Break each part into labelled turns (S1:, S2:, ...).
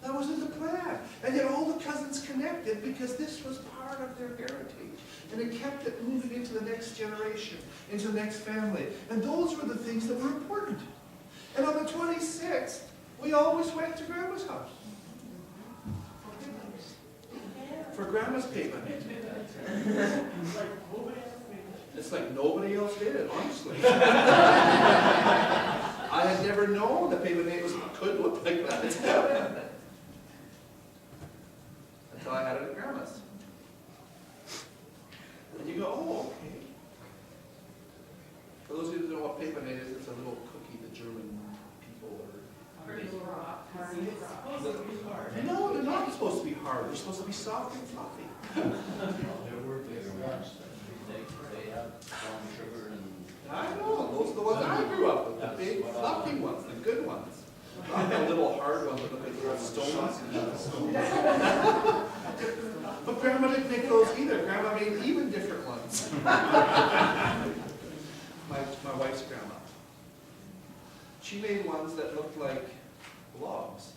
S1: That wasn't the plan. And yet all the cousins connected because this was part of their heritage. And it kept it moving into the next generation, into the next family. And those were the things that were important. And on the 26th, we always went to Grandma's house. For Grandma's payment. It's like nobody else did it, honestly. I had never known that payment could look like that. Until I had it at Grandma's. And you go, oh, okay. For those of you who don't know what payment is, it's a little cookie that German people are. No, they're not supposed to be hard. They're supposed to be soft and fluffy.
S2: They have brown sugar and...
S1: I know, those are the ones I grew up with, the big fluffy ones, the good ones. Not the little hard ones that look like they're stones. But Grandma didn't make those either. Grandma made even different ones. My wife's grandma. She made ones that looked like logs.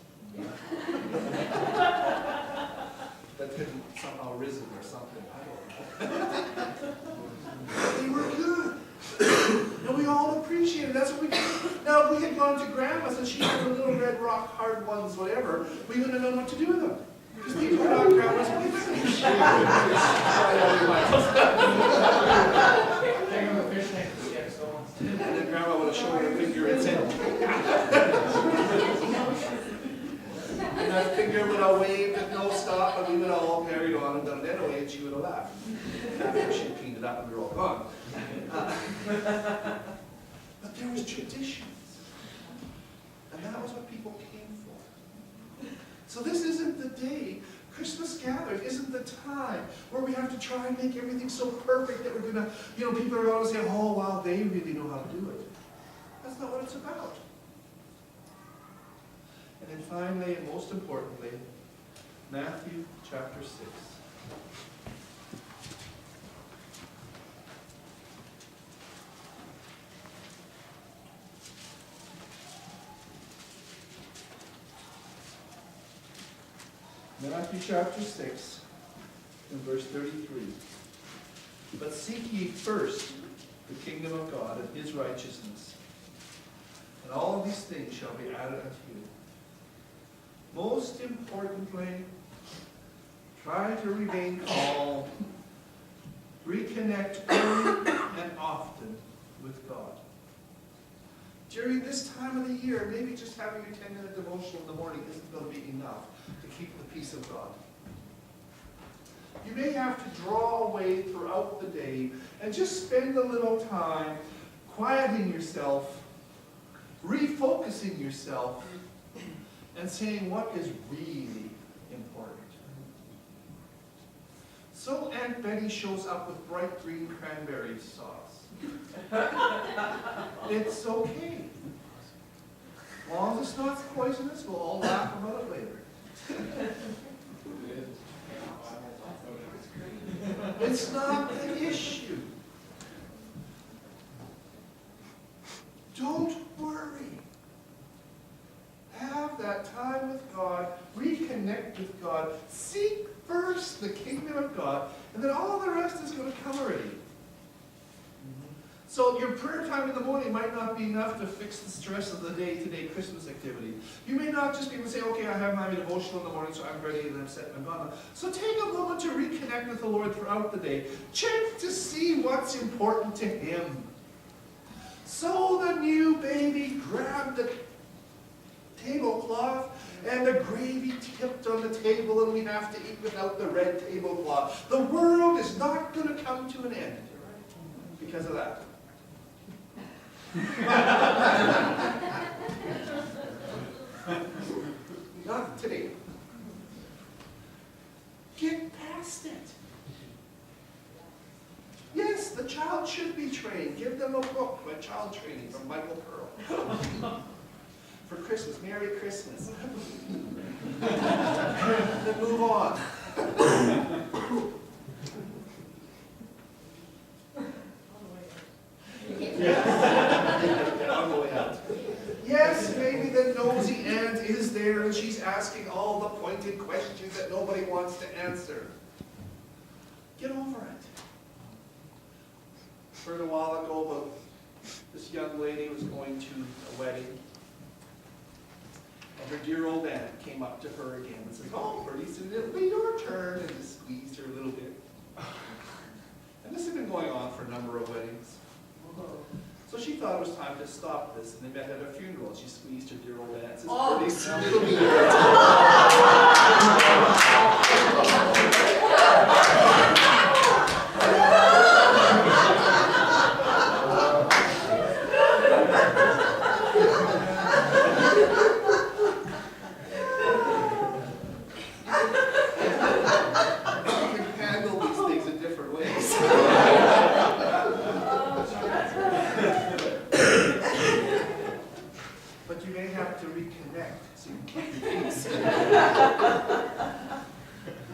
S1: That had somehow risen or something. I don't know. But they were good. And we all appreciated it. That's what we did. Now, if we had gone to Grandma's and she had the little red rock hard ones, whatever, we wouldn't have known what to do with them. Because these were not Grandma's pieces.
S3: Hang on the fish tank to get stones.
S1: And then Grandma would have shown her finger and said, and that finger would have waved at no stop, and we would have all carried on and done it anyway, and she would have laughed. After she cleaned it up and we were all gone. But there was traditions. And that was what people came for. So this isn't the day, Christmas gathering isn't the time where we have to try and make everything so perfect that we're going to, people are going to say, oh, wow, they really know how to do it. That's not what it's about. And then finally, and most importantly, Matthew chapter 6. Matthew chapter 6, and verse 33. But seek ye first the kingdom of God and his righteousness, and all of these things shall be added unto you. Most importantly, try to remain calm. Reconnect early and often with God. During this time of the year, maybe just having your 10-minute devotional in the morning isn't going to be enough to keep the peace of God. You may have to draw away throughout the day and just spend a little time quieting yourself, refocusing yourself, and saying what is really important. So Aunt Betty shows up with bright green cranberry sauce. It's okay. As long as it's not poisonous, we'll all laugh about it later. It's not the issue. Don't worry. Have that time with God, reconnect with God, seek first the kingdom of God, and then all the rest is going to come already. So your prayer time in the morning might not be enough to fix the stress of the day-to-day Christmas activity. You may not just be able to say, okay, I have my devotional in the morning, so I'm ready and I'm set and I'm gone. So take a moment to reconnect with the Lord throughout the day. Check to see what's important to Him. So the new baby grabbed the tablecloth and the gravy tipped on the table and we have to eat without the red tablecloth. The world is not going to come to an end because of that. Not today. Get past it. Yes, the child should be trained. Give them a book by child training from Michael Pearl. For Christmas. Merry Christmas. Then move on. On the way out. Yes, maybe the nosy aunt is there there and she's asking all the pointed questions that nobody wants to answer. Get over it. Heard a while ago about this young lady was going to a wedding. And her dear old aunt came up to her again and said, "Oh, pretty soon it'll be your turn," and just squeezed her a little bit. And this had been going on for a number of weddings. So she thought it was time to stop this, and they met at a funeral, and she squeezed her dear old aunt and said, "Pretty soon it'll be your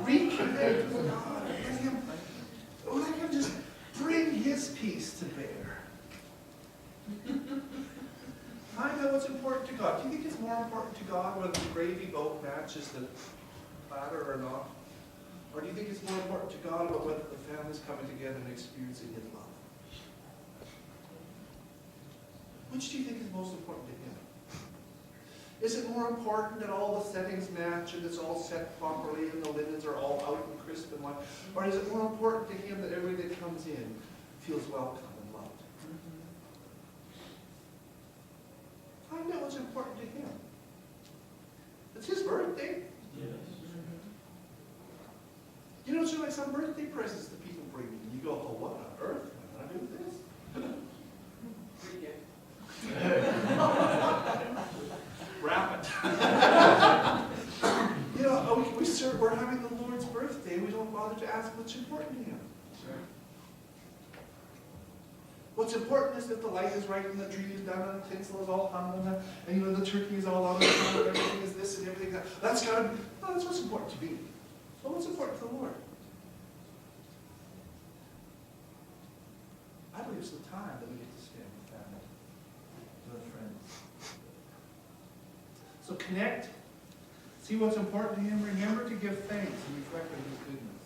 S1: reconnect with God. Let him just bring his peace to bear. Find out what's important to God. Do you think it's more important to God whether the gravy boat matches the platter or not? Or do you think it's more important to God about whether the family's coming together and experiencing his love? Which do you think is most important to him? Is it more important that all the settings match and it's all set properly and the linens are all out and crisp and white? Or is it more important to him that everybody that comes in feels welcome and loved? Find out what's important to him. It's his birthday.
S2: Yes.
S1: You know, it's like some birthday presents that people bring you. And you go, "Oh, what on earth? What am I doing with this?" Wrap it. You know, we're having the Lord's birthday. We don't bother to ask what's important to him. What's important is that the light is right and the tree is down and the tinsel is all hung and you know the turkey is all on the ground and everything is this and everything that. That's got to be. No, that's what's important to me. Well, what's important to the Lord? I believe it's the time that we get to spend with family, with friends. So connect, see what's important to him, remember to give thanks and reflect on his goodness.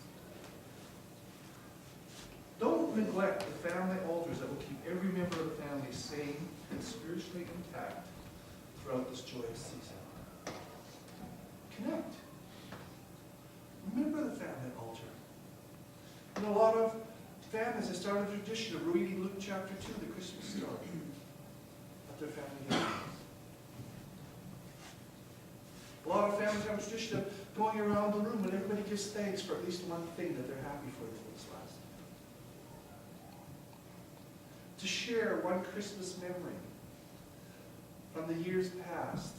S1: Don't neglect the family altars that will keep every member of the family sane and spiritually intact throughout this joyous season. Connect. Remember the family altar. In a lot of families, they started a tradition of reading Luke chapter 2, the Christmas story, at their family gatherings. A lot of families have a tradition of going around the room and everybody gives thanks for at least one thing that they're happy for this last year. To share one Christmas memory from the years past.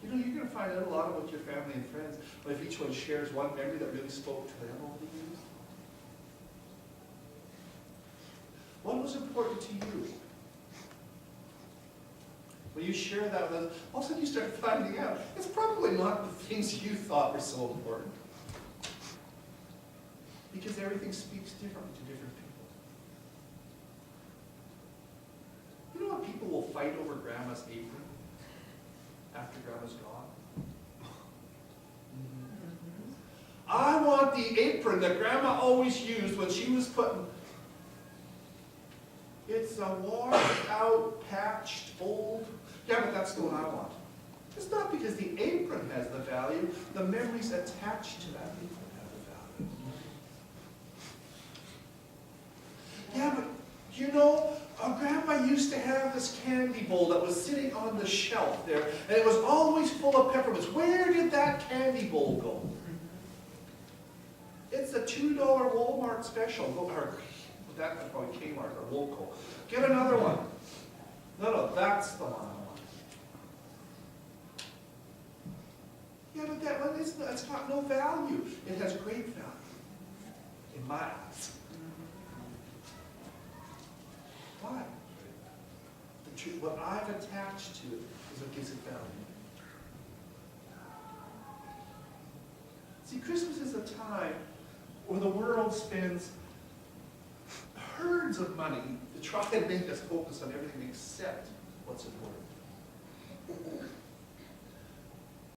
S1: You know, you're going to find out a lot about your family and friends if each one shares one memory that really spoke to them over the years. What was important to you? When you share that with us, all of a sudden you start finding out it's probably not the things you thought were so important. Because everything speaks differently to different people. You know what people will fight over Grandma's apron after Grandma's gone? I want the apron that Grandma always used when she was putting. It's a washed out, patched, old. Yeah, but that's the one I want. It's not because the apron has the value. The memories attached to that apron have the value. Yeah, but you know, Grandma used to have this candy bowl that was sitting on the shelf there, and it was always full of peppermints. Where did that candy bowl go? It's a $2 Walmart special. Or that's probably Kmart or Woolco. Get another one. No, that's the one I want. Yeah, but that one it's got no value. It has great value in my eyes. Why? The truth, what I've attached to it is what gives it value. See, Christmas is a time where the world spends herds of money to try and make us focus on everything except what's important.